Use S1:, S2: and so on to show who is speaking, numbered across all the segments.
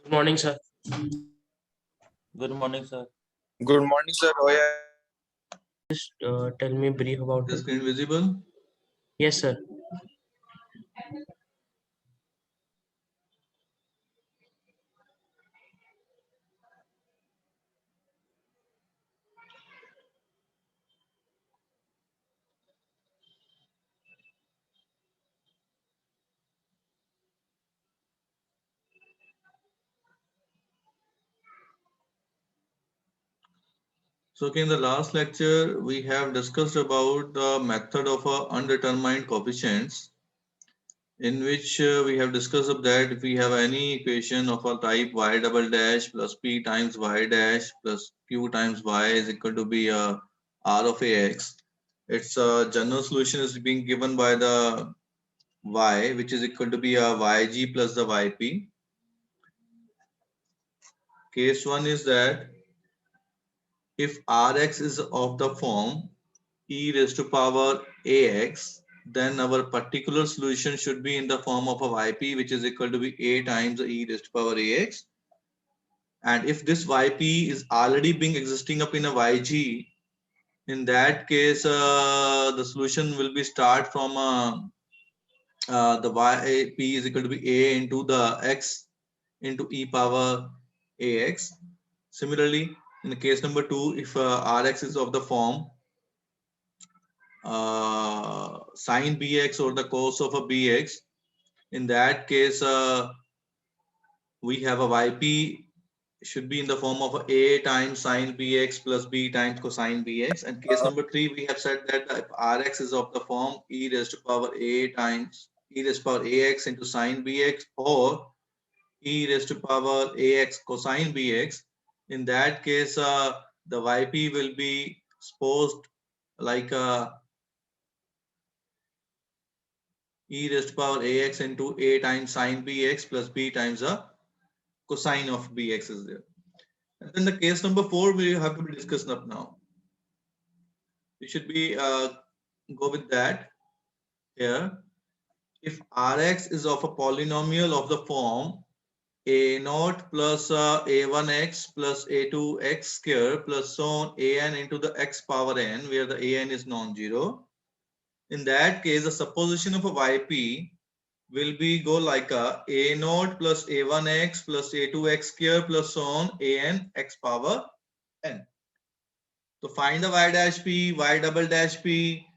S1: Good morning, sir.
S2: Good morning, sir.
S3: Good morning, sir. Oh, yeah.
S1: Just tell me brief about
S4: The
S1: it.
S4: screen visible?
S1: Yes, sir.
S4: So in the last lecture, we have discussed about the method of undetermined coefficients, in which we have discussed of that if we have any equation of a type y double dash plus p times y dash plus q times y is equal to be r of ax. Its general solution is being given by the y, which is equal to be a yg plus the yp. Case 1 is that if Rx is of the form e raised to power ax, then our particular solution should be in the form of a yp, which is equal to be a times e raised to power ax. And if this yp is already being existing up in a yg, in that case, the solution will be start from the yp is equal to be a into the x into e power ax. Similarly, in the case number 2, if Rx is of the form sine bx or the cos of a bx, in that case we have a yp should be in the form of a times sine bx plus b times cosine bx. And case number 3, we have said that if Rx is of the form e raised to power a times e raised to power ax into sine bx or e raised to power ax cosine bx, in that case the yp will be supposed like e raised to power ax into a times sine bx plus b times a cosine of bx is there. And then the case number 4 we have to be discussed up now. We should be go with that here. If Rx is of a polynomial of the form a naught plus a1x plus a2x square plus so on an into the x power n, where the an is non-zero, in that case the supposition of a yp will be go like a naught plus a1x plus a2x square plus so on an x power n. So find the y dash p, y double dash p,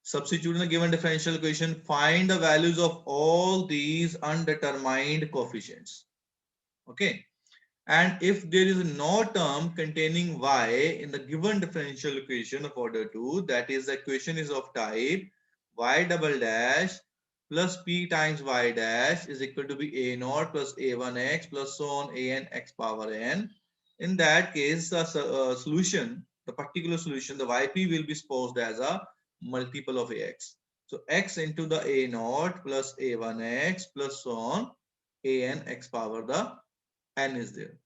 S4: substitute in the given differential equation, find the values of all these undetermined coefficients. Okay. And if there is no term containing y in the given differential equation of order 2, that is the equation is of type y double dash plus p times y dash is equal to be a naught plus a1x plus so on an x power n. In that case, the solution, the particular solution, the yp will be supposed as a multiple of ax. So x into the a naught plus a1x plus so on an x power the n is there.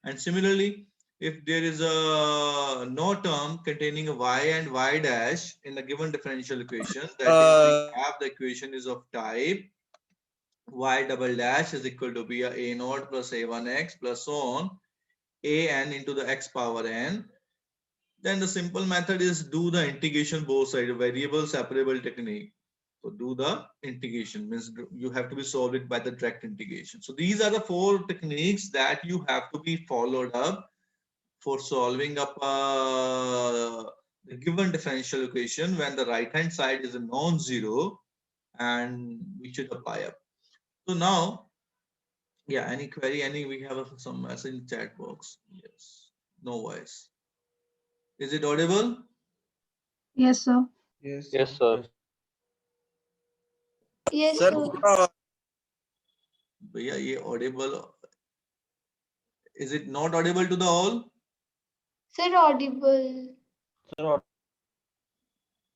S4: And similarly, if there is a no term containing a y and y dash in the given differential equation, that is we have the equation is of type y double dash is equal to be a naught plus a1x plus so on an into the x power n. Then the simple method is do the integration both sides, variable separable technique. So do the integration, means you have to be solved it by the direct integration. So these are the 4 techniques that you have to be followed up for solving up the given differential equation when the right hand side is a non-zero, and we should apply up. So now, yeah, any query, we have some message in chat box. Yes, no voice. Is it audible?
S5: Yes, sir.
S3: Yes.
S2: Yes, sir.
S5: Yes,
S3: Sir,
S5: sir.
S4: भैया ये audible, is it not audible to the all,
S5: Sir, audible.
S2: Sir,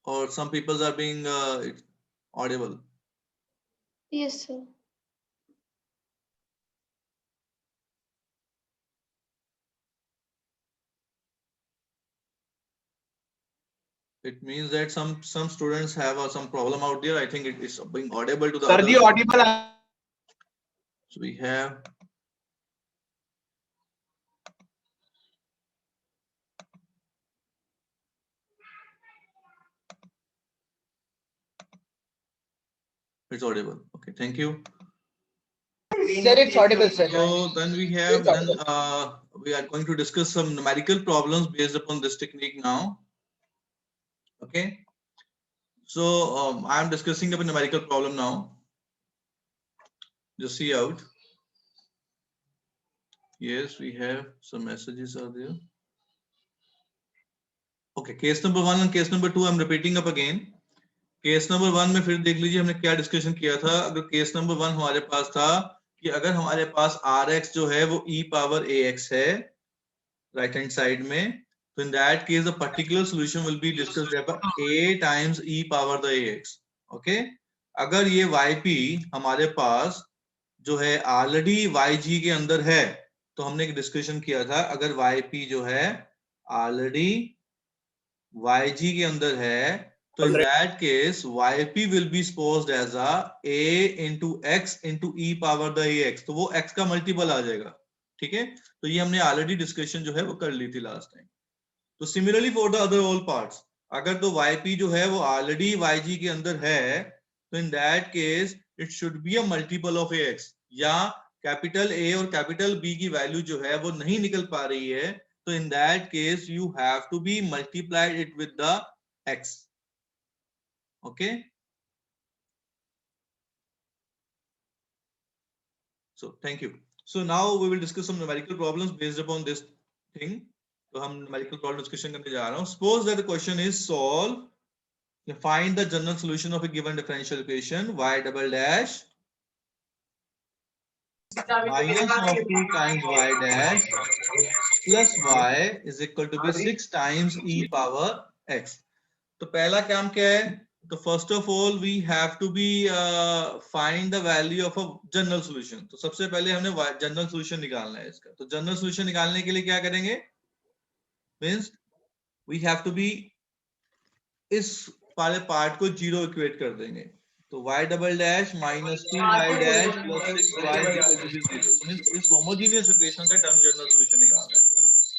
S4: or some people are being audible?
S5: Yes, sir.
S4: It means that some students have some problem out there. I think it is being audible to the
S3: sir,
S4: others.
S3: the audible.
S4: So we have It's audible. Okay, thank you.
S6: Sir, it's audible, sir.
S4: So then we have we are going to discuss some numerical problems based upon this technique now. Okay. So I am discussing a numerical problem now. Just see out. Yes, we have some messages are there. Okay, case number 1 and case number 2 I'm repeating up again. Case number 1 में फिर देख लीजिए हमने क्या discussion किया था. अगर case number 1 हमारे पास था कि अगर हमारे पास rx जो है वो e पावर ax है राइट हैंड साइड में, तो in that case the particular solution will be discussed as a times e power the ax. Okay, अगर ये yp हमारे पास जो है ऑलरेडी yg के अंदर है, तो हमने एक डिस्कशन किया था अगर yp जो है ऑलरेडी yg के अंदर है, तो in that case yp will be supposed as a into x into e power the ax, तो वो x का मल्टीपल आ जाएगा. ठीक है, तो ये हमने ऑलरेडी डिस्कशन जो है वो कर ली थी लास्ट टाइम. तो similarly for the other all parts, अगर तो yp जो है वो ऑलरेडी yg के अंदर है, तो in that case it should be a multiple of ax, या कैपिटल A और कैपिटल B की वैल्यू जो है वो नहीं निकल पा रही है, तो in that case you have to be multiplied it with the x. Okay, so thank you. So now we will discuss some numerical problems based upon this thing. तो हम numerical problem discussion करने जा रहा हूँ. Suppose that the question is solve, find the general solution of a given differential equation y double dash minus of 2 times y dash plus y is equal to be 6 times e power x. तो पहला काम क्या है? तो first of all we have to be find the value of a general solution. तो सबसे पहले हमने जनरल सॉल्यूशन निकालना है इसका. तो जनरल सॉल्यूशन निकालने के लिए क्या करेंगे? Means we have to be इस वाले पार्ट को जीरो इक्वेट कर देंगे. तो y double dash minus 2y dash plus 6y equal to be 0. Means इस होमोजेनियस इक्वेशन का टर्म जनरल सॉल्यूशन निकालना है.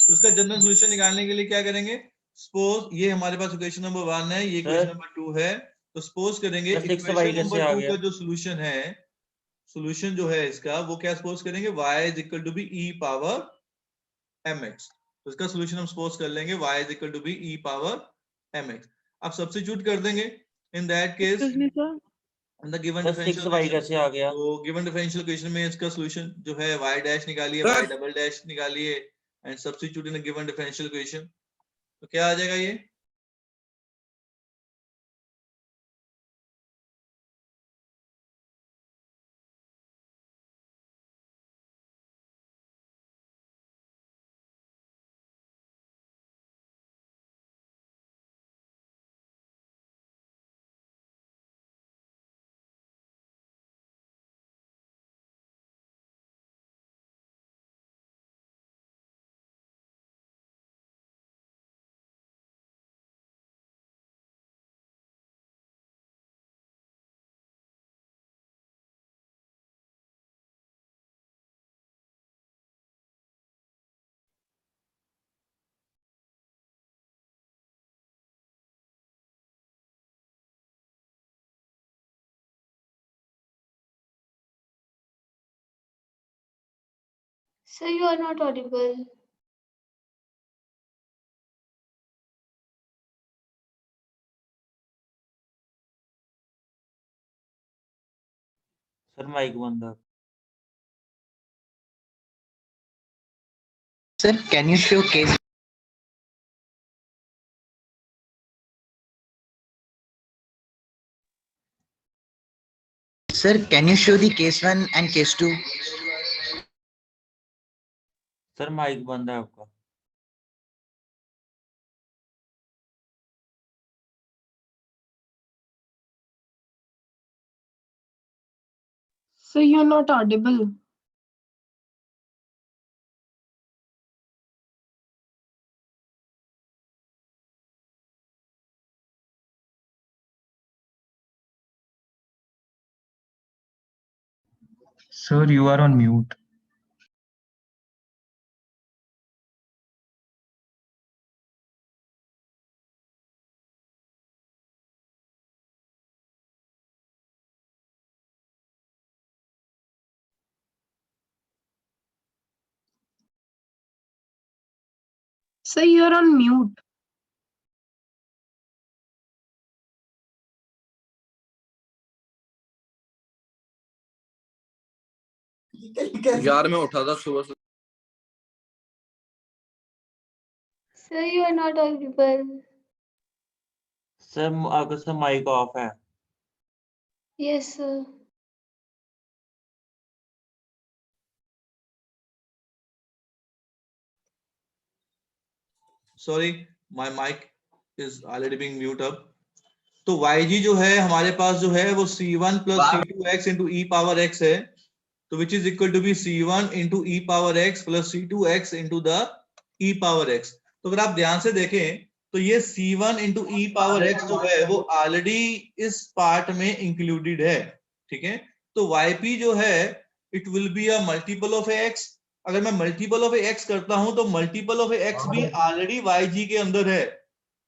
S4: तो इसका जनरल सॉल्यूशन निकालने के लिए क्या करेंगे? सपोज ये हमारे पास इक्वेशन नंबर 1 है, ये इक्वेशन नंबर 2 है. तो सपोज करेंगे इक्वेशन नंबर 2 का जो सॉल्यूशन है, सॉल्यूशन जो है इसका वो क्या सपोज करेंगे? y is equal to be e power mx. तो इसका सॉल्यूशन हम सपोज कर लेंगे y is equal to be e power mx. अब सब्स्टिट्यूट कर देंगे in that case in the given differential
S2: y कैसे आ गया?
S4: तो गिवन डिफरेंशियल इक्वेशन में इसका सॉल्यूशन जो है y डैश निकालिए, y डबल डैश निकालिए and substitute in the given differential equation. तो क्या आ जाएगा ये?
S5: Sir, you are not audible.
S2: Sir mike बंद है.
S6: Sir, can you show case? Sir, can you show the case 1 and case 2?
S2: Sir mike बंद है आपका.
S7: So you're not audible.
S8: Sir, you are on mute.
S7: Sir, you are on mute.
S3: यार मैं उठा था सुबह से।
S5: Sir, you are not audible.
S2: Sir आपका सर माइक ऑफ है।
S5: Yes, sir.
S4: Sorry, my mic is already being mute up. तो yg जो है हमारे पास जो है वो c1 plus c2x into e power x है, तो which is equal to be c1 into e power x plus c2x into the e power x. तो अगर आप ध्यान से देखें तो ये c1 into e power x जो है वो ऑलरेडी इस पार्ट में इंक्लूडेड है, ठीक है। तो yp जो है it will be a multiple of x. अगर मैं मल्टीपल ऑफ x करता हूं तो मल्टीपल ऑफ x भी ऑलरेडी yg के अंदर है.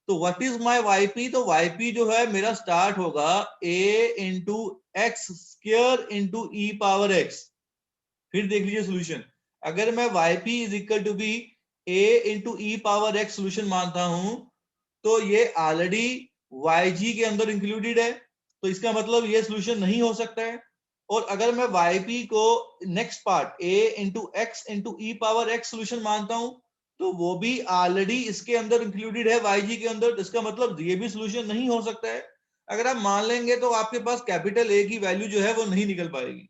S4: तो व्हाट इज माय yp? तो yp जो है मेरा स्टार्ट होगा a into x square into e power x. फिर देख लीजिए सोल्यूशन. अगर मैं yp is equal to be a into e power x solution मानता हूं तो ये ऑलरेडी yg के अंदर इंक्लूडेड है, तो इसका मतलब ये सोल्यूशन नहीं हो सकता है. और अगर मैं yp को next part a into x into e power x solution मानता हूं तो वो भी ऑलरेडी इसके अंदर इंक्लूडेड है yg के अंदर, इसका मतलब ये भी सोल्यूशन नहीं हो सकता है. अगर आप मान लेंगे तो आपके पास कैपिटल A की वैल्यू जो है वो नहीं निकल पाएगी.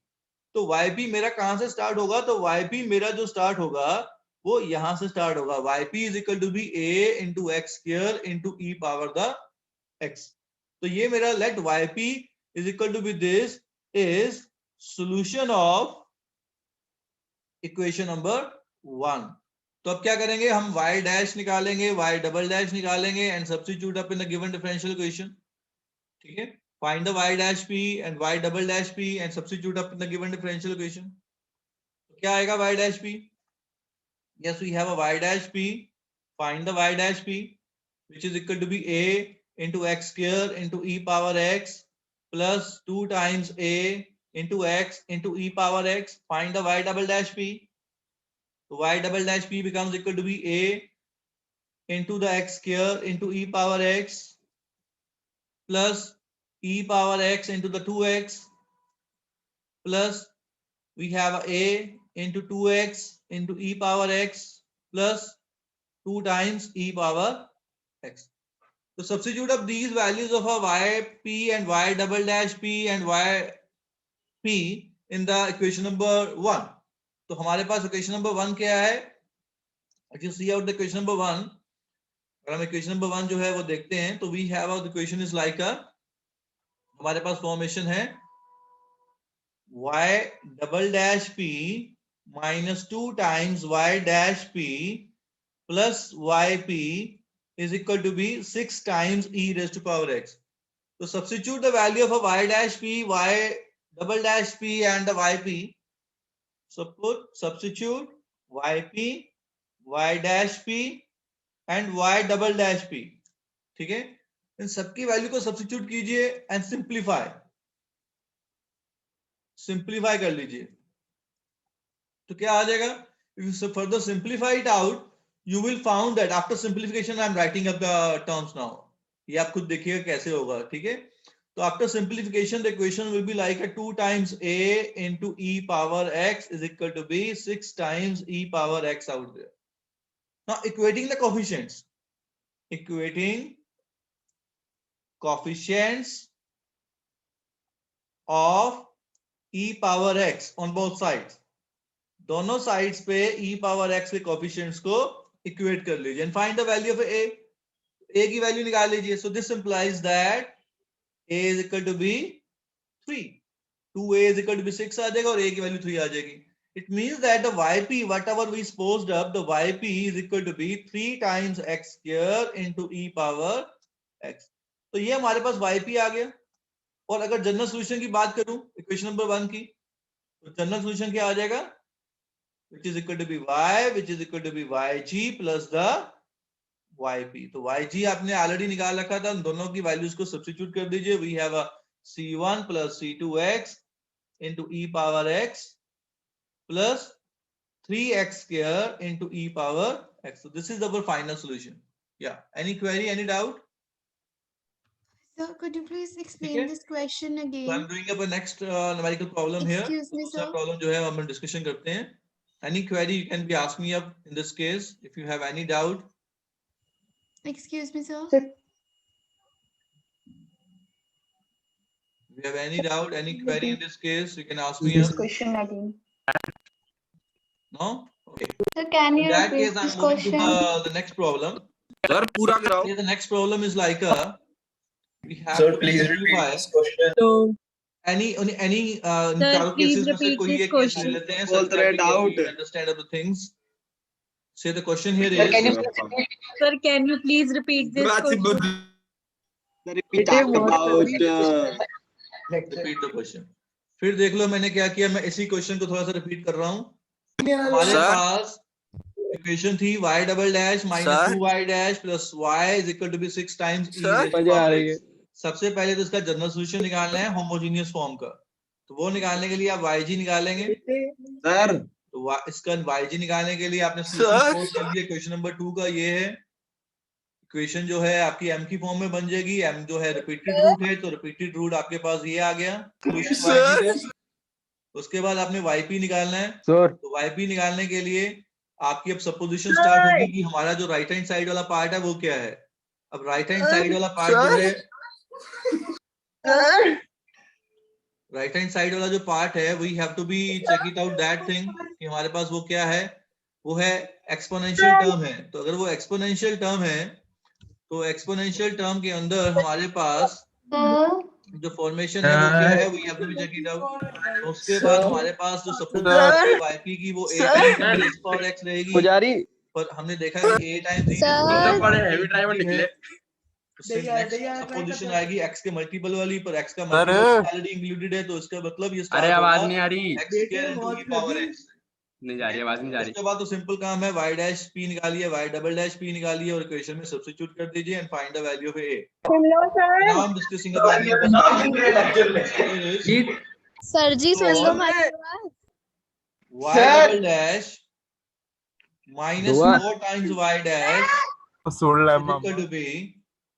S4: तो yp मेरा कहां से स्टार्ट होगा? तो yp मेरा जो स्टार्ट होगा वो यहां से स्टार्ट होगा. yp is equal to be a into x square into e power the x. तो ये मेरा let yp is equal to be this is solution of equation number 1. तो अब क्या करेंगे? हम y डैश निकालेंगे, y डबल डैश निकालेंगे and substitute up in the given differential equation. ठीक है, find the y dash p and y double dash p and substitute up in the given differential equation. तो क्या आएगा y dash p? Yes, we have a y dash p. Find the y dash p, which is equal to be a into x square into e power x plus 2 times a into x into e power x. Find the y double dash p. So y double dash p becomes equal to be a into the x square into e power x plus e power x into the 2x plus we have a into 2x into e power x plus 2 times e power x. So substitute of these values of a yp and y double dash p and yp in the equation number 1. तो हमारे पास equation number 1 क्या है? If you see out the equation number 1, अगर हम equation number 1 जो है वो देखते हैं तो we have the equation is like a, हमारे पास फॉर्मेशन है y double dash p minus 2 times y dash p plus yp is equal to be 6 times e raised to power x. So substitute the value of a y dash p, y double dash p and the yp. So put substitute yp, y dash p and y double dash p. ठीक है, इन सबकी value को substitute कीजिए and simplify कर लीजिए. तो क्या आ जाएगा? If you further simplify it out, you will found that after simplification I am writing up the terms now. ये आप खुद देखिएगा कैसे होगा. ठीक है, तो after simplification the equation will be like a 2 times a into e power x is equal to be 6 times e power x out there. Now equating the coefficients, of e power x on both sides. दोनों sides पे e power x के coefficients को equate कर लीजिए and find the value of a की value निकाल लीजिए. So this implies that a is equal to be 3. 2a is equal to be 6 आ जाएगा और a की वैल्यू 3 आ जाएगी. It means that the yp whatever we supposed up, the yp is equal to be 3 times x square into e power x. तो ये हमारे पास yp आ गया. और अगर जनरल सॉल्यूशन की बात करूं इक्वेशन नंबर 1 की, तो जनरल सॉल्यूशन क्या आ जाएगा? which is equal to be y, which is equal to be yg plus the yp. तो yg आपने ऑलरेडी निकाल रखा था, दोनों की वैल्यूज को सब्स्टिट्यूट कर दीजिए. we have a c1 plus c2x into e power x plus 3x square into e power x. So this is our final solution. Yeah. Any query? Any doubt?
S9: Sir, could you please explain
S4: Okay.
S9: this question
S4: So I'm
S9: again?
S4: doing up a next numerical problem here.
S9: Excuse me,
S4: दूसरा
S9: sir.
S4: problem जो है हम discussion करते हैं. Any query you can be ask me up in this case if you have any doubt.
S9: Excuse me, sir.
S4: If you have any doubt, any query in this case, you can ask me
S7: This
S4: up.
S7: question again.
S4: No? Okay.
S5: So can
S4: In
S5: you
S4: that
S5: repeat
S4: case, I'm
S5: this
S4: moving to
S5: question?
S4: the next problem.
S3: Sir पूरा कराओ.
S4: Here the next problem is like we have
S8: Sir,
S4: to
S8: please
S4: simplify
S8: repeat this question.
S10: So,
S4: any in
S10: Sir,
S4: चारों
S10: please
S4: cases में से
S10: repeat
S4: कोई
S10: this
S4: एक case ले
S10: question.
S4: लेते हैं.
S3: बोलते रहे doubt.
S4: Understand of the things. Say the question here
S6: Sir,
S4: is.
S6: can you please repeat?
S10: sir, can you please repeat this question?
S2: We talked about
S4: Repeat the question. फिर देख लो मैंने क्या किया. मैं इसी क्वेश्चन को थोड़ा सा रिपीट कर रहा हूँ. हमारे
S3: Sir?
S4: पास इक्वेशन थी y double dash minus
S3: Sir?
S4: 2y dash plus y is equal to be 6 times e
S3: Sir?
S4: raised to power x. सबसे पहले तो इसका जनरल सॉल्यूशन निकालना है होमोजेनियस फॉर्म का. तो वो निकालने के लिए आप yg निकालेंगे.
S2: सर
S4: तो इसका yg निकालने के लिए आपने
S3: Sir?
S4: सॉल्यूशन पोस्ट कर दिया. क्वेश्चन नंबर 2 का ये है. इक्वेशन जो है आपकी m की फॉर्म में बन जाएगी. m जो है रिपीटेड रूट है तो रिपीटेड रूट आपके पास ये आ गया.
S3: Sir?
S4: उसके बाद आपने yp निकालना है.
S2: सर
S4: तो yp निकालने के लिए आपकी अब सपोजिशन स्टार्ट होगी कि हमारा जो राइट हैंड साइड वाला पार्ट है वो क्या है. अब राइट हैंड साइड वाला पार्ट जो है राइट हैंड साइड वाला जो पार्ट है we have to be check it out that thing कि हमारे पास वो क्या है. वो है एक्सपोनेंशियल टर्म है. तो अगर वो एक्सपोनेंशियल टर्म है तो एक्सपोनेंशियल टर्म के अंदर हमारे पास जो फॉर्मेशन है वो क्या है. We have to be check it out. तो उसके बाद हमारे पास जो सपोजिशन yp की वो a टाइम्स पावर x रहेगी.
S2: पुजारी
S4: पर हमने देखा कि a टाइम्स
S5: Sir?
S3: बड़े heavy driver निकले.
S4: सपोजिशन आएगी x के मल्टीपल वाली. पर x का
S3: सर?
S4: मल्टीपल ऑलरेडी इंक्लूडेड है तो इसका मतलब ये
S3: अरे आवाज नहीं आ रही.
S4: x square into e power x.
S3: नहीं जा रही आवाज नहीं जा रही.
S4: उसके बाद तो सिंपल काम है y डैश p निकालिए y डबल डैश p निकालिए और इक्वेशन में सब्स्टिट्यूट कर दीजिए and find the value of a. Now I'm discussing about
S5: Sir ji,
S4: So,
S5: सुन लो हमारी बात.
S4: y double dash minus 4 times y dash is equal to be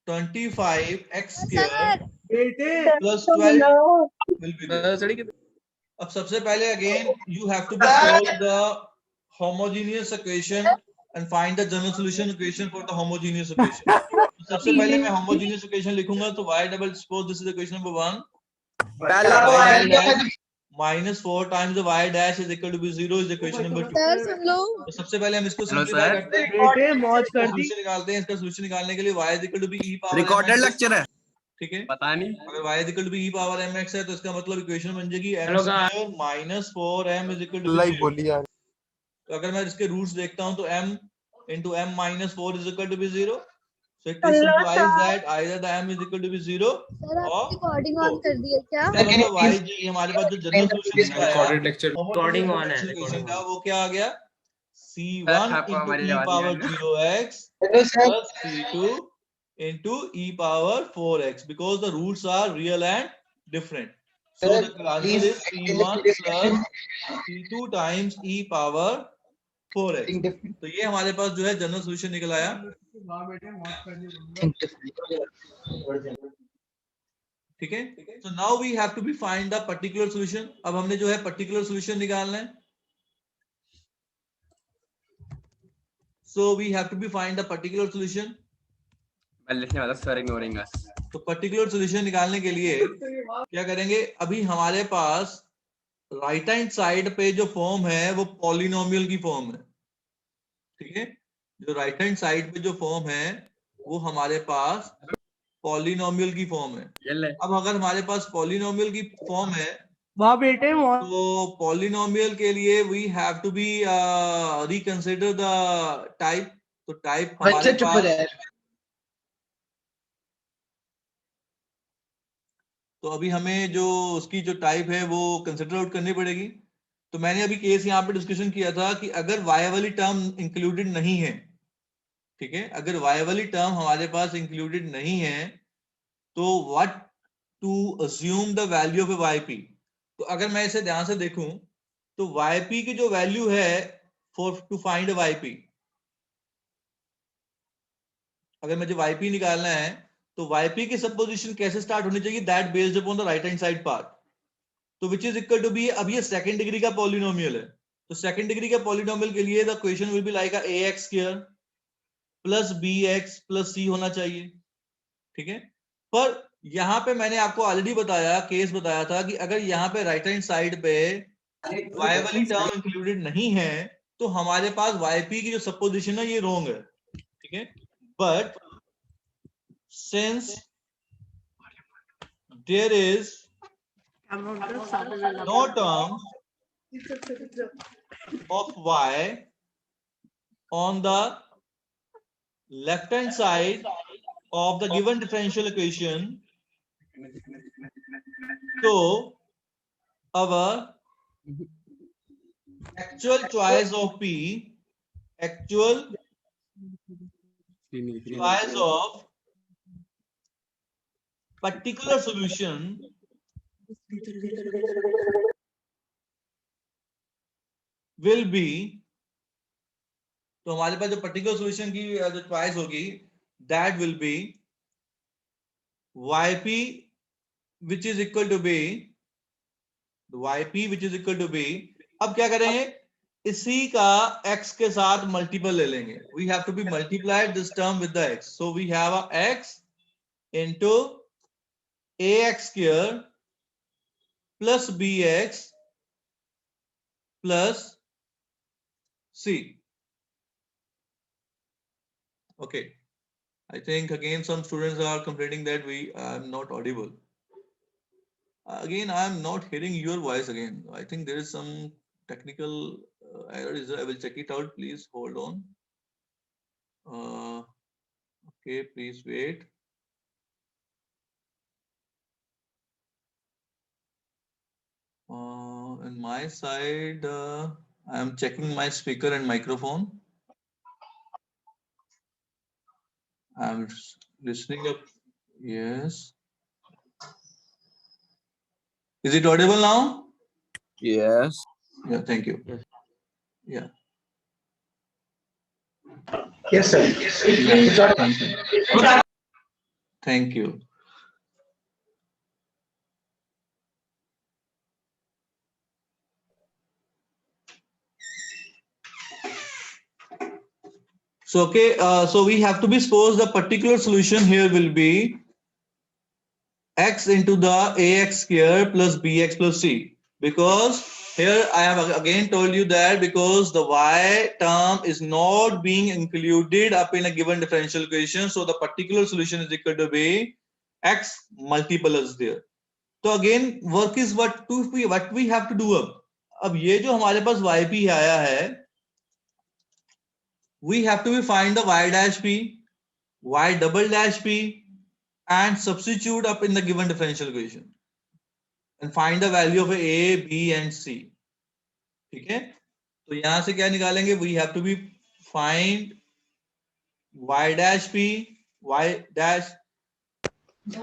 S4: 25x square plus 12 will be there. अब सबसे पहले again you have to solve the homogeneous equation and find the general solution equation for the homogeneous equation. तो सबसे पहले मैं homogeneous equation लिखूंगा तो y double suppose this is equation number 1. minus 4 times the y dash is equal to be 0 is equation number 2.
S5: Sir, सुन लो.
S4: तो सबसे पहले हम इसको
S3: Hello,
S4: सिंपलीफाई
S3: sir.
S4: करते हैं. सॉल्यूशन निकालते हैं. इसका सॉल्यूशन निकालने के लिए y is equal to be e power
S3: recorded
S4: mx.
S3: Lecture है.
S4: ठीक है.
S3: पता नहीं.
S4: अगर y is equal to be e power mx है तो इसका मतलब इक्वेशन बन जाएगी m
S1: Hello,
S4: square minus 4m is equal to be 0. तो अगर मैं इसके रूट्स देखता हूं तो m into m minus 4 is equal to be 0. So it implies that either the m is equal to be 0
S5: Sir,
S4: or
S5: आप recording on कर दिए क्या?
S4: मतलब yg हमारे पास जो general solution
S8: Recorded lecture.
S1: Recording on है,
S4: इक्वेशन
S1: recording
S4: का
S1: on.
S4: वो क्या आ गया. c1
S3: आपको
S4: into
S3: हमारी
S4: e
S3: आवाज
S4: power
S3: नहीं
S4: 0x
S6: Hello, sir.
S4: plus c2 into e power 4x because the roots are real and different. So
S6: Sir,
S4: the answer
S6: please
S4: is
S6: explain this
S4: c1
S6: discussion.
S4: plus c2 times e power 4x.
S6: Think different.
S4: तो ये हमारे पास जो है general solution निकल आया.
S6: Think different.
S4: ठीक है. So now we have to be find the particular solution. अब हमने जो है particular solution निकालना है. So we have to be find the particular solution.
S3: मैं लिखने वाला सर इग्नोरिंग अस.
S4: तो पर्टिकुलर सॉल्यूशन निकालने के लिए क्या करेंगे. अभी हमारे पास राइट हैंड साइड पे जो फॉर्म है वो पॉलिनोमियल की फॉर्म है. ठीक है. जो राइट हैंड साइड पे जो फॉर्म है वो हमारे पास पॉलिनोमियल की फॉर्म है.
S3: ये ले.
S4: अब अगर हमारे पास पॉलिनोमियल की फॉर्म है
S10: वाह बेटे
S4: तो पॉलिनोमियल के लिए we have to be reconsider the type. तो टाइप
S6: बच्चे
S4: हमारे
S6: चुप हो
S4: पास
S6: जाए.
S4: तो अभी हमें जो उसकी जो टाइप है वो कंसिडर आउट करनी पड़ेगी. तो मैंने अभी केस यहाँ पे डिस्कशन किया था कि अगर y वाली टर्म इंक्लूडेड नहीं है. ठीक है. अगर y वाली टर्म हमारे पास इंक्लूडेड नहीं है तो what to assume the value of yp. तो अगर मैं इसे ध्यान से देखूं तो yp की जो वैल्यू है to find a yp. अगर मुझे yp निकालना है तो yp की सपोजिशन कैसे स्टार्ट होनी चाहिए? That based upon the right hand side part. तो which is equal to be, अब ये सेकंड डिग्री का पॉलिनोमियल है, तो सेकंड डिग्री के पॉलिनोमियल के लिए the equation will be like ax square plus bx plus c होना चाहिए. ठीक है, पर यहां पे मैंने आपको ऑलरेडी बताया, केस बताया था कि अगर यहाँ पे राइट हैंड साइड पे y वाली टर्म इंक्लूडेड नहीं है तो हमारे पास yp की जो सपोजिशन है ये रॉन्ग है. ठीक है, but since there is no term of y on the left hand side of the given differential equation, so our actual choice of p, actual choice of particular solution will be, तो हमारे पास जो particular solution की जो choice होगी that will be yp which is equal to b, yp which is equal to b. अब क्या करेंगे, इसी का x के साथ मल्टीपल ले लेंगे. we have to be multiplied this term with the x, so we have a x into ax square plus bx plus c. Okay, I think again some students are complaining that we are not audible. Again, I am not hearing your voice again. I think there is some technical error. I will check it out. Please hold on. Okay, please wait. On my side, I am checking my speaker and microphone. I'm listening up. Yes. Is it audible now?
S2: Yes.
S4: Yeah, thank you.
S1: Yes.
S4: Yeah.
S6: Yes, sir.
S4: Yeah, thank you. Thank you. So, okay, so we have to be suppose the particular solution here will be x into the ax square plus bx plus c, because here I have again told you that because the y term is not being included up in a given differential equation, so the particular solution is equal to be x multiple is there. So again work is what we have to do. अब ये जो हमारे पास yp आया है, we have to find the y dash p, y double dash p and substitute up in the given differential equation and find the value of a, b and c. ठीक है, तो यहां से क्या निकालेंगे, we have to be find y dash p, y dash p,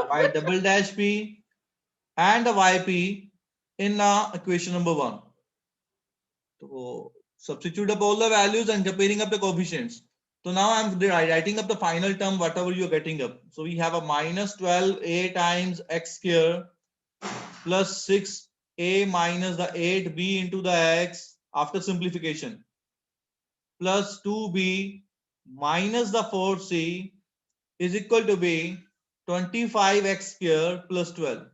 S4: y double dash p and the yp in equation number 1. So substitute up all the values and comparing up the coefficients. So now I'm writing up the final term, whatever you're getting up. So we have a minus 12a times x square plus 6a minus the 8b into the x after simplification plus 2b minus the 4c is equal to be 25x square plus 12.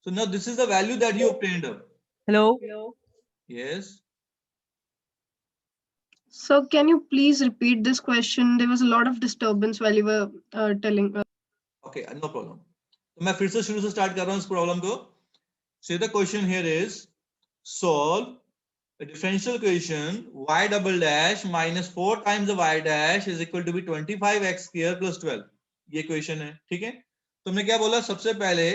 S4: So now this is the value that you obtained up.
S10: Hello.
S4: Yes.
S7: So can you please repeat this question? There was a lot of disturbance while you were telling.
S4: Okay, no problem. तो मैं फिर से शुरू से start कर रहा हूँ इस प्रॉब्लम को. So the question here is solve a differential equation y double dash minus 4 times the y dash is equal to be 25x square plus 12. ये इक्वेशन है. ठीक है, तो हमने क्या बोला, सबसे पहले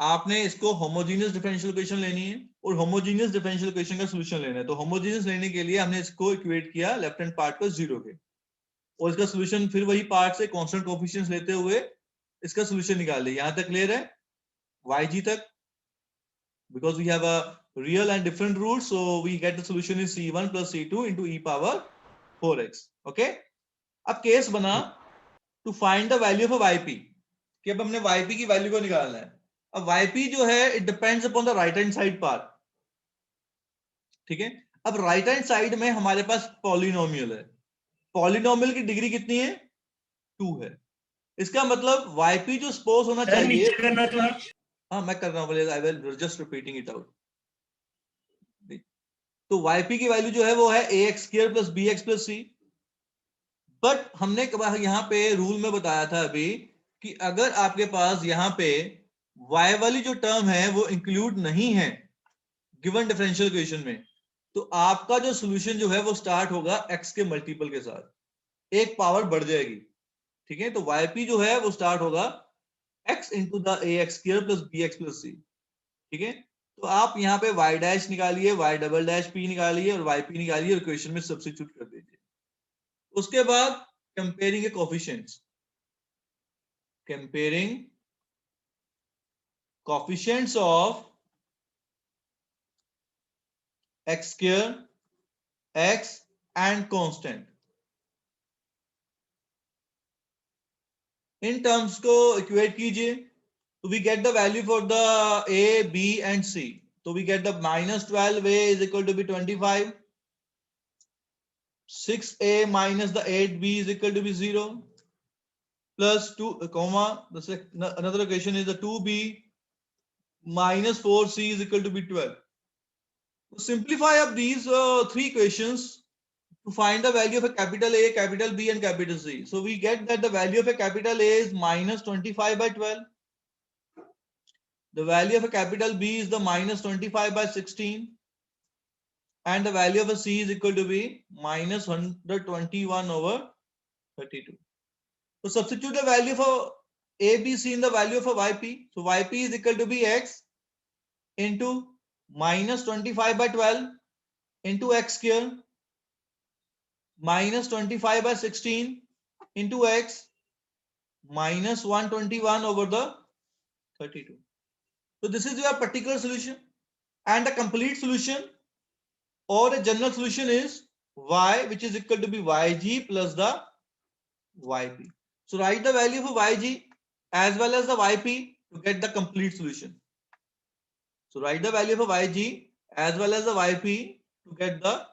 S4: आपने इसको होमोजेनियस डिफरेंशियल इक्वेशन लेनी है और होमोजेनियस डिफरेंशियल इक्वेशन का सॉल्यूशन लेना है. तो होमोजेनियस लेने के लिए हमने इसको इक्वेट किया लेफ्ट हैंड पार्ट को 0 के और इसका सॉल्यूशन फिर वही पार्ट से कांस्टेंट कोएफिशिएंट्स लेते हुए इसका सॉल्यूशन निकाल लिया. यहां तक क्लियर है, yg तक, because we have a real and different roots, so we get the solution is c1 plus c2 into e power 4x. Okay, अब केस बना to find the value of a yp, कि अब हमने yp की value को निकालना है. अब yp जो है it depends upon the right hand side part. ठीक है, अब राइट हैंड साइड में हमारे पास पॉलिनोमियल है. पॉलिनोमियल की डिग्री कितनी है? 2 है. इसका मतलब yp जो सपोज होना चाहिए, हाँ मैं कर रहा हूँ, I will just repeating it out. तो yp की वैल्यू जो है वो है ax square plus bx plus c. But हमने यहाँ पे रूल में बताया था अभी कि अगर आपके पास यहाँ पे y वाली जो टर्म है वो इंक्लूड नहीं है गिवन डिफरेंशियल इक्वेशन में, तो आपका जो सॉल्यूशन जो है वो स्टार्ट होगा x के मल्टीपल के साथ, एक पावर बढ़ जाएगी. ठीक है, तो yp जो है वो स्टार्ट होगा x into the ax square plus bx plus c. ठीक है, तो आप यहाँ पे y डैश निकालिए, y डबल डैश p निकालिए और yp निकालिए और इक्वेशन में सब्स्टिट्यूट कर दीजिए. उसके बाद comparing coefficients, comparing coefficients of x square, x and constant. In terms को इक्वेट कीजिए, तो we get the value for the a, b and c. So we get the minus 12a is equal to be 25. 6a minus the 8b is equal to be 0. Plus 2 comma, another equation is the 2b minus 4c is equal to be 12. Simplify up these three equations to find the value of a capital A, capital B and capital C. So we get that the value of a capital A is minus 25 by 12. The value of a capital B is the minus 25 by 16. And the value of a C is equal to be minus 121 over 32. So substitute the value for A, B, C in the value of a YP. So YP is equal to be X into minus 25 by 12 into x square minus 25 by 16 into x minus 121 over the 32. So this is your particular solution, and the complete solution or a general solution is y, which is equal to be yg plus the yp. So write the value for yg as well as the yp to get the complete solution. So write the value for yg as well as the yp to get the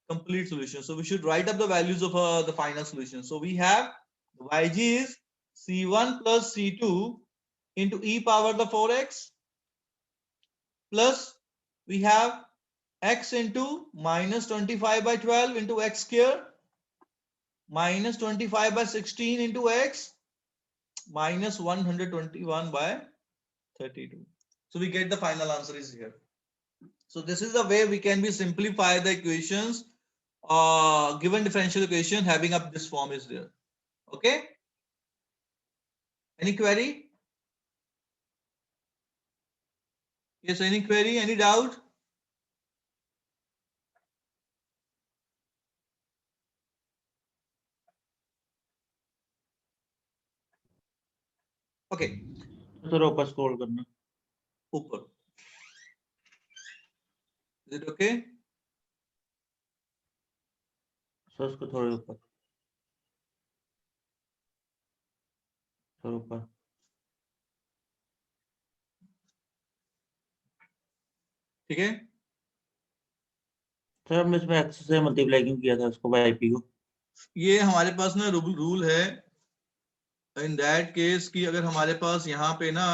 S4: complete solution. So we should write up the values of the final solution. So we have yg is c1 plus c2 into e power the 4x plus we have x into minus 25 by 12 into x square minus 25 by 16 into x minus 121 by 32. So we get the final answer is here. So this is the way we can be simplify the equations given differential equation having up this form is there. Okay. Any query? Yes, any query, any doubt? Okay.
S1: थोड़ा ऊपर scroll करना.
S4: ऊपर. Is it okay?
S1: Sir उसको थोड़ा ऊपर. थोड़ा ऊपर.
S4: ठीक है.
S1: सर हमने इसमें एक्स से मल्टीप्लाई क्यों किया था उसको बाय पी को?
S4: ये हमारे पास ना रूल है इन दैट केस कि अगर हमारे पास यहाँ पे ना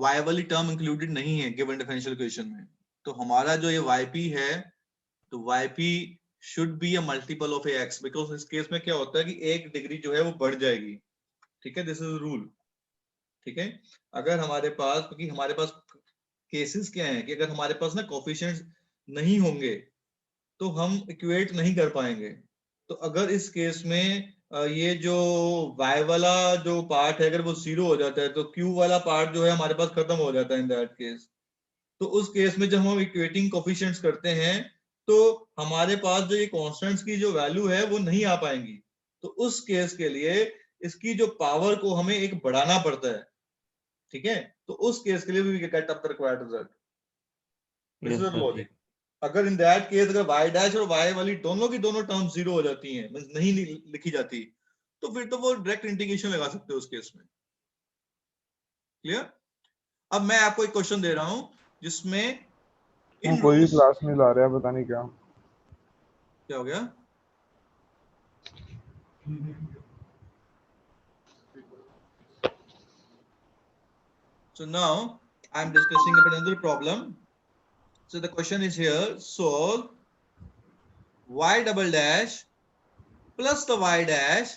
S4: y वाली टर्म इंक्लूडेड नहीं है गिवन डिफरेंशियल इक्वेशन में, तो हमारा जो ये yp है तो yp should be a multiple of x, because इस केस में क्या होता है कि एक डिग्री जो है वो बढ़ जाएगी. ठीक है, दिस इज रूल. ठीक है, अगर हमारे पास, क्योंकि हमारे पास केसेस क्या है कि अगर हमारे पास ना कोफिशिएंट्स नहीं होंगे तो हम इक्वेट नहीं कर पाएंगे. तो अगर इस केस में ये जो y वाला जो पार्ट है अगर वो 0 हो जाता है तो q वाला पार्ट जो है हमारे पास खत्म हो जाता है इन दैट केस. तो उस केस में जब हम इक्वेटिंग कोफिशिएंट्स करते हैं तो हमारे पास जो ये कांस्टेंट्स की जो वैल्यू है वो नहीं आ पाएंगी. तो उस केस के लिए इसकी जो पावर को हमें एक बढ़ाना पड़ता है. ठीक है, तो उस केस के लिए we get up the required result. This
S1: Yes,
S4: is the
S1: sir,
S4: logic. अगर इन दैट केस अगर y डैश और y वाली दोनों की दोनों टर्म जीरो हो जाती हैं, मींस नहीं लिखी जाती, तो फिर तो वो डायरेक्ट इंटीग्रेशन लगा सकते हो उस केस में. क्लियर? अब मैं आपको एक क्वेश्चन दे रहा हूं जिसमें इन
S11: कोई
S4: रूल्स
S11: क्लास नहीं ला रहा है, पता नहीं क्या.
S4: क्या हो गया? So now I'm discussing about another problem. So the question is here, solve y double dash plus the y dash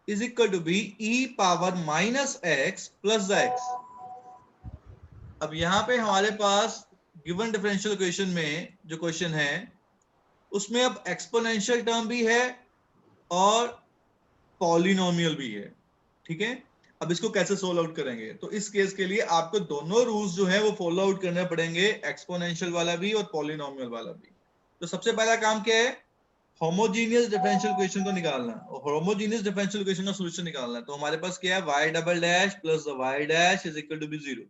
S4: is equal to be e power minus x plus the x. अब यहाँ पे हमारे पास given differential equation में जो question है उसमें अब exponential term भी है और पॉलिनोमियल भी है. ठीक है, अब इसको कैसे सोल्व आउट करेंगे? तो इस केस के लिए आपको दोनों रूल्स जो है वो फॉलो आउट करने पड़ेंगे, एक्सपोनेंशियल वाला भी और पॉलिनोमियल वाला भी. तो सबसे पहला काम क्या है? होमोजीनियस डिफरेंशियल इक्वेशन को निकालना, और होमोजीनियस डिफरेंशियल इक्वेशन का सॉल्यूशन निकालना है. तो हमारे पास क्या है? y double dash plus y dash is equal to be 0,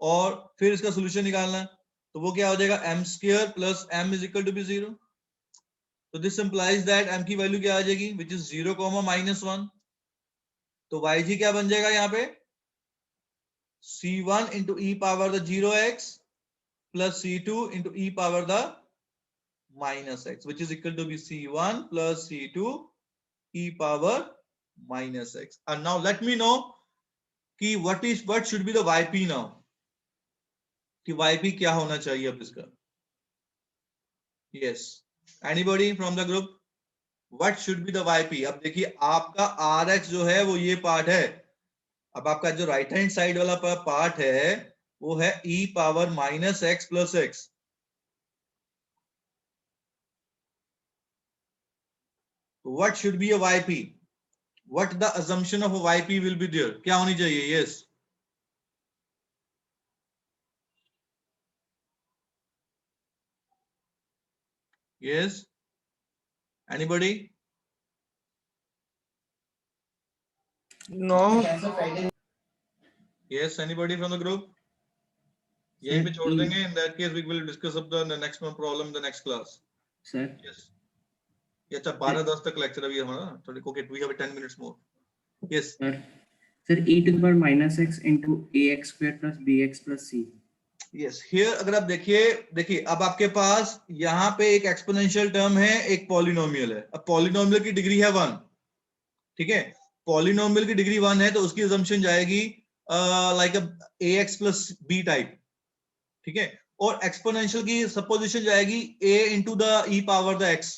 S4: और फिर इसका सॉल्यूशन निकालना है. तो वो क्या हो जाएगा? m square plus m is equal to be 0. तो दिस इंप्लाइज दैट m की वैल्यू क्या आ जाएगी? Which is 0, -1. तो yg क्या बन जाएगा यहाँ पे? c1 into e power the 0x plus c2 into e power the -x, which is equal to be c1 plus c2 e power -x. And now let me know कि what should be the yp now, कि yp क्या होना चाहिए अब इसका. Yes, anybody from the group? What should be the yp? अब देखिए आपका rx जो है वो ये पार्ट है. अब आपका जो राइट हैंड साइड वाला पार्ट है वो है e power -x plus x. What should be a yp? What the assumption of a yp will be there? क्या होनी चाहिए? Yes. Yes. Anybody?
S6: No.
S4: Yes. Anybody from the group? यहीं पे छोड़ देंगे. In that case, we will discuss up the next one problem in the next class.
S6: Sir.
S4: Yes. ये अच्छा 12:10 तक लेक्चर अभी हमारा. थोड़ी okay, we have 10 minutes more. Yes.
S6: Sir, e to the power minus x into ax square plus bx plus c.
S4: Yes. Here अगर आप देखिए अब आपके पास यहाँ पे एक एक्सपोनेंशियल टर्म है, एक पॉलिनोमियल है. अब पॉलिनोमियल की डिग्री है 1. ठीक है, पॉलिनोमियल की डिग्री 1 है तो उसकी assumption जाएगी like ax plus b type. ठीक है, और एक्सपोनेंशियल की सपोजिशन जाएगी a into the e power the x.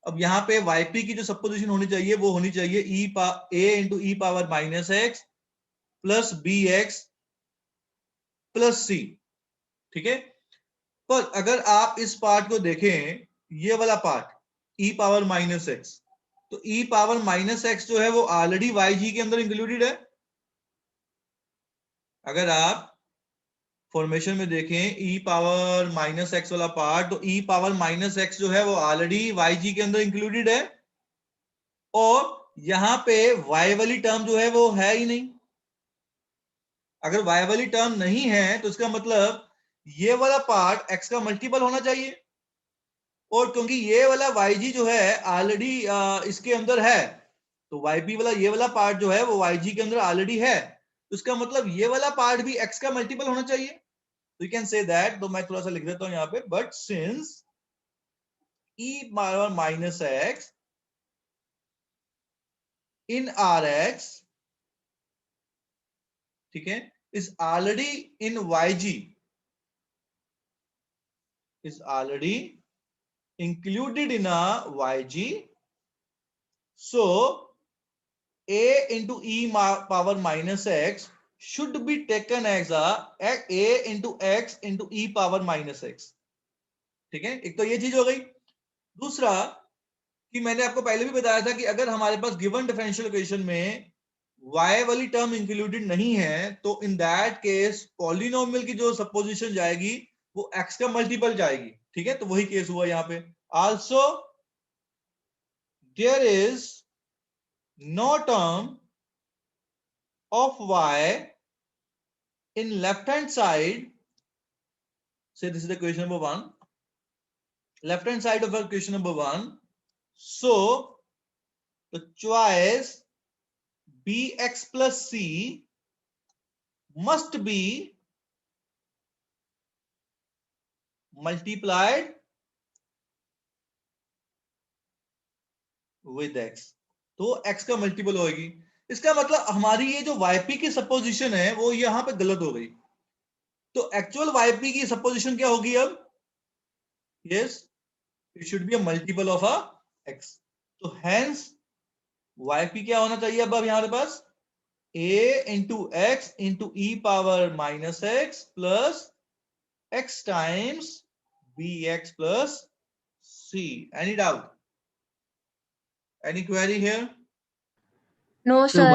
S4: अब यहाँ पे yp की जो सपोजिशन होनी चाहिए वो होनी चाहिए a into e power -x plus bx plus c. ठीक है, पर अगर आप इस पार्ट को देखें, ये वाला पार्ट e पावर -x, तो e पावर -x जो है वो ऑलरेडी yg के अंदर इंक्लूडेड है. अगर आप फॉर्मेशन में देखें e पावर -x वाला पार्ट, तो e पावर -x जो है वो ऑलरेडी yg के अंदर इंक्लूडेड है, और यहां पे y वाली टर्म जो है वो है ही नहीं. अगर y वाली टर्म नहीं है तो इसका मतलब ये वाला पार्ट x का मल्टीपल होना चाहिए, और क्योंकि ये वाला yg जो है ऑलरेडी इसके अंदर है, तो yp वाला ये वाला पार्ट जो है वो yg के अंदर ऑलरेडी है, तो इसका मतलब ये वाला पार्ट भी x का मल्टीपल होना चाहिए. तो यू कैन से दैट, तो मैं थोड़ा सा लिख देता हूं यहाँ पे, but since e power -x in rx, ठीक है, is already in yg, is already included in a yg, so a into e power -x should be taken as a into x into e power -x. ठीक है, एक तो ये चीज हो गई. दूसरा कि मैंने आपको पहले भी बताया था कि अगर हमारे पास गिवन डिफरेंशियल इक्वेशन में y वाली टर्म इंक्लूडेड नहीं है, तो इन दैट केस पॉलिनोमियल की जो सपोजिशन जाएगी वो x का मल्टीपल जाएगी. ठीक है, तो वही केस हुआ यहाँ पे. Also there is no term of y in left hand side say this is the equation number 1. Left hand side of our equation number 1. So the choice bx plus c must be multiplied with x. तो x का multiple होगी. इसका मतलब हमारी ये जो yp की supposition है वो यहां पे गलत हो गई. तो एक्चुअल yp की सपोजिशन क्या होगी अब? Yes, it should be a multiple of a x. तो hence yp क्या होना चाहिए अब यहां पास? a into x into e power minus x plus x times bx plus c. Any doubt? Any query here?
S5: No, sir.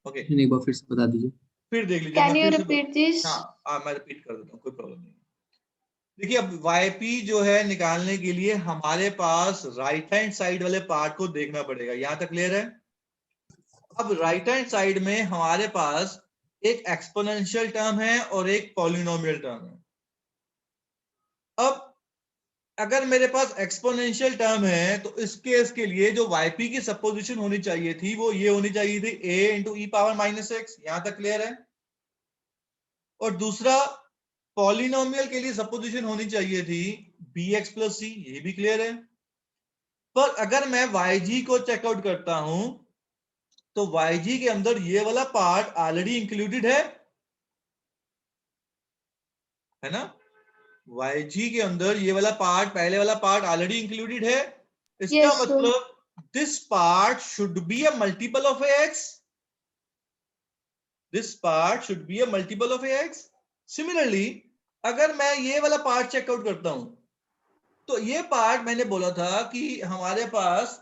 S4: Okay.
S6: एक बार फिर से बता दीजिए.
S4: फिर देख लीजिए.
S5: Can you repeat this?
S4: हाँ मैं रिपीट कर देता हूँ, कोई प्रॉब्लम नहीं. देखिए अब yp जो है निकालने के लिए हमारे पास राइट हैंड साइड वाले पार्ट को देखना पड़ेगा. यहां तक क्लियर है? अब राइट हैंड साइड में हमारे पास एक एक्सपोनेंशियल टर्म है और एक पॉलिनोमियल टर्म है. अब अगर मेरे पास एक्सपोनेंशियल टर्म है तो इस केस के लिए जो yp की सपोजिशन होनी चाहिए थी वो ये होनी चाहिए थी a into e power minus x. यहां तक क्लियर है? और दूसरा पॉलिनोमियल के लिए सपोजिशन होनी चाहिए थी bx प्लस c. ये भी क्लियर है? पर अगर मैं yg को चेकआउट करता हूं तो yg के अंदर ये वाला पार्ट ऑलरेडी इंक्लूडेड है ना? yg के अंदर ये वाला पार्ट, पहले वाला पार्ट ऑलरेडी इंक्लूडेड है. इसका
S5: Yes, sir.
S4: मतलब this part should be a multiple of x. This part should be a multiple of x. Similarly अगर मैं ये वाला पार्ट चेकआउट करता हूं तो ये पार्ट मैंने बोला था कि हमारे पास,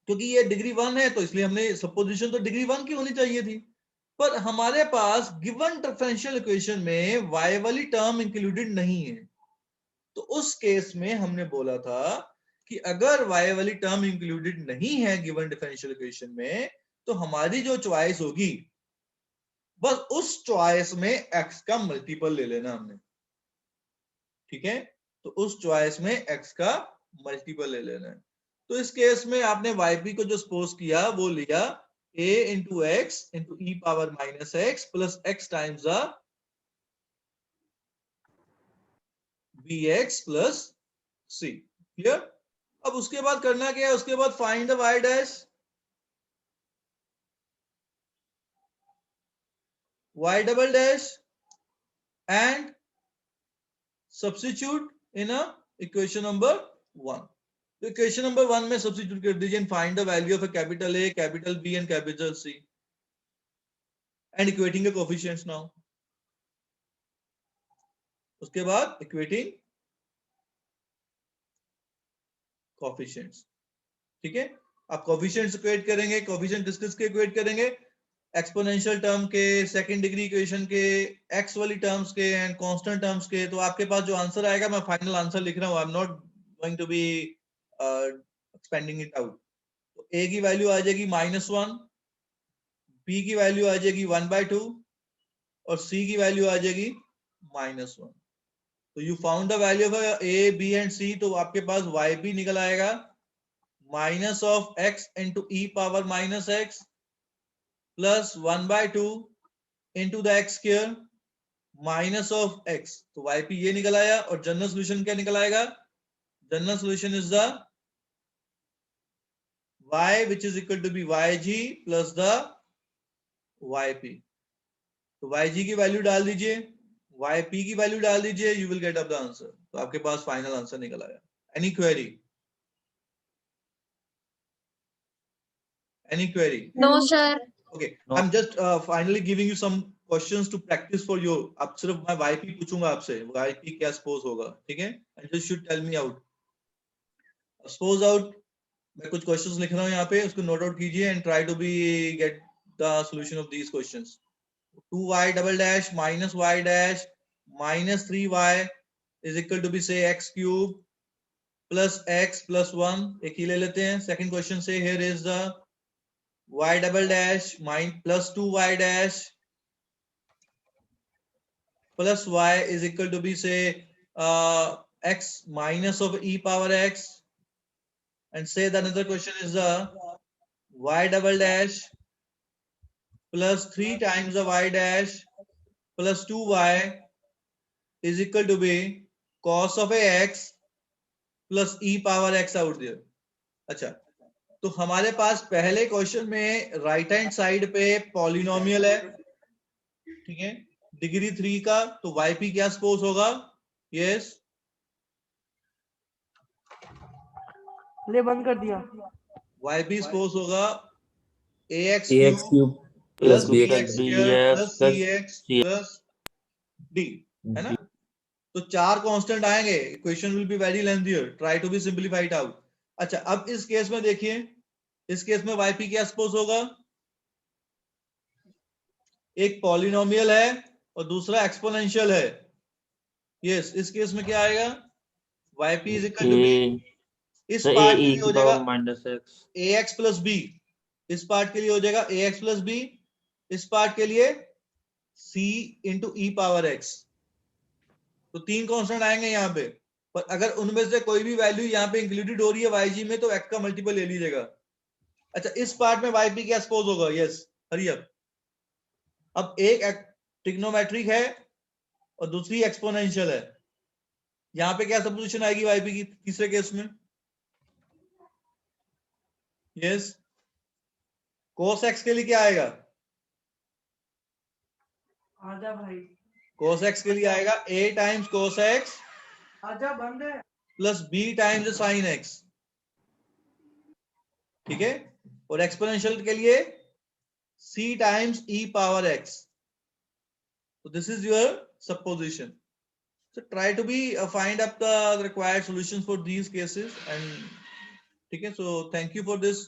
S4: क्योंकि ये डिग्री 1 है तो इसलिए हमने सपोजिशन तो डिग्री 1 की होनी चाहिए थी. पर हमारे पास गिवन डिफरेंशियल इक्वेशन में y वाली टर्म इंक्लूडेड नहीं है. तो उस केस में हमने बोला था कि अगर y वाली टर्म इंक्लूडेड नहीं है गिवन डिफरेंशियल इक्वेशन में तो हमारी जो चॉइस होगी बस उस चॉइस में x का मल्टीपल ले लेना हमने. ठीक है? तो उस चॉइस में x का मल्टीपल ले लेना है. तो इस केस में आपने yp को जो सपोज किया वो लिया a into x into e power minus x plus x times the bx plus c. Clear? अब उसके बाद करना क्या है? उसके बाद find the y dash. y double dash and substitute in a equation number 1. तो इक्वेशन नंबर 1 में सब्स्टिट्यूट कर दीजिए. Find the value of capital A, capital B and capital C and equating the coefficients now. उसके बाद equating coefficients. ठीक है? आप coefficients equate करेंगे. कोएफिशिएंट किस के इक्वेट करेंगे? एक्सपोनेंशियल टर्म के, सेकंड डिग्री इक्वेशन के, x वाली टर्म्स के एंड कांस्टेंट टर्म्स के. तो आपके पास जो आंसर आएगा, मैं फाइनल आंसर लिख रहा हूं, I am not going to be expanding it out. तो a की वैल्यू आ जाएगी -1, b की वैल्यू आ जाएगी 1/2 और c की वैल्यू आ जाएगी -1. तो you found the value of a, b and c. तो आपके पास yb निकल आएगा minus of x into e power minus x plus 1/2 into the x square minus of x. तो yp ये निकल आया. और जनरल सोल्यूशन क्या निकल आएगा? General solution is the y which is equal to be yg plus the yp. तो yg की वैल्यू डाल दीजिए, yp की वैल्यू डाल दीजिए, you will get up the answer. तो आपके पास फाइनल आंसर निकल आया. Any query? Any query?
S5: No, sir.
S4: Okay,
S1: No.
S4: I'm just finally giving you some questions to practice for you. अब सिर्फ मैं yp पूछूंगा आपसे, yp क्या suppose होगा. ठीक है? And just should tell me out. Suppose out. मैं कुछ क्वेश्चंस लिख रहा हूँ यहाँ पे, उसको नोट आउट कीजिए and try to be get the solution of these questions. 2y double dash minus y dash minus 3y is equal to be say x cube plus x plus 1. एक ही ले लेते हैं. सेकंड क्वेश्चन से here is the y double dash plus 2y dash plus y is equal to be say x minus of e power x, and say the another question is y double dash plus 3 times the y dash plus 2y is equal to be cos of ax plus e power x out there. अच्छा, तो हमारे पास पहले question में right hand side पे polynomial है, ठीक है, degree 3 का, तो yp क्या सपोज होगा? यस,
S10: ले बंद कर दिया।
S4: yp सपोज होगा ax
S2: ax
S4: cube
S2: cube
S4: plus
S2: plus bx
S4: bx square plus cx plus d, है ना? तो 4 कांस्टेंट आएंगे, equation will be very lengthier, try to be simplified out. अच्छा, अब इस केस में देखिए, इस केस में yp क्या सपोज होगा? एक पॉलिनोमियल है और दूसरा एक्सपोनेंशियल है. यस, इस केस में क्या आएगा? yp is equal to b. इस पार्ट के लिए हो जाएगा
S1: -x
S4: ax प्लस b, इस पार्ट के लिए हो जाएगा ax प्लस b, इस पार्ट के लिए c into e power x. तो 3 कांस्टेंट आएंगे यहाँ पे, पर अगर उनमें से कोई भी वैल्यू यहाँ पे इंक्लूडेड हो रही है yg में, तो x का मल्टीपल ले लीजिएगा. अच्छा, इस पार्ट में yp क्या सपोज होगा? Yes, hurry up. अब एक ट्रिग्नोमेट्रिक है और दूसरी एक्सपोनेंशियल है, यहाँ पे क्या सपोजिशन आएगी yp की तीसरे केस में? यस, cos x के लिए क्या आएगा?
S10: आजा भाई,
S4: cos x के लिए आएगा a टाइम्स cos x
S10: आजा बंद है।
S4: Plus b times sin x, ठीक है, और एक्सपोनेंशियल के लिए c times e power x. So this is your supposition. So try to be find up the required solutions for these cases, and okay, so thank you for this.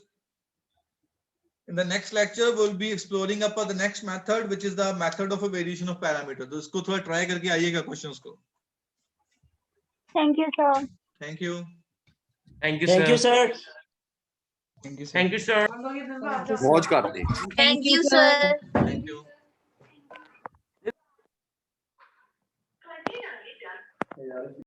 S4: In the next lecture we'll be exploring up the next method, which is the method of a variation of parameter. तो इसको थोड़ा try करके आइएगा questions को.
S5: Thank you, sir.
S4: Thank you.
S2: thank you sir
S1: thank you sir
S2: मौज कर दे
S5: Thank you, sir.
S4: Thank you.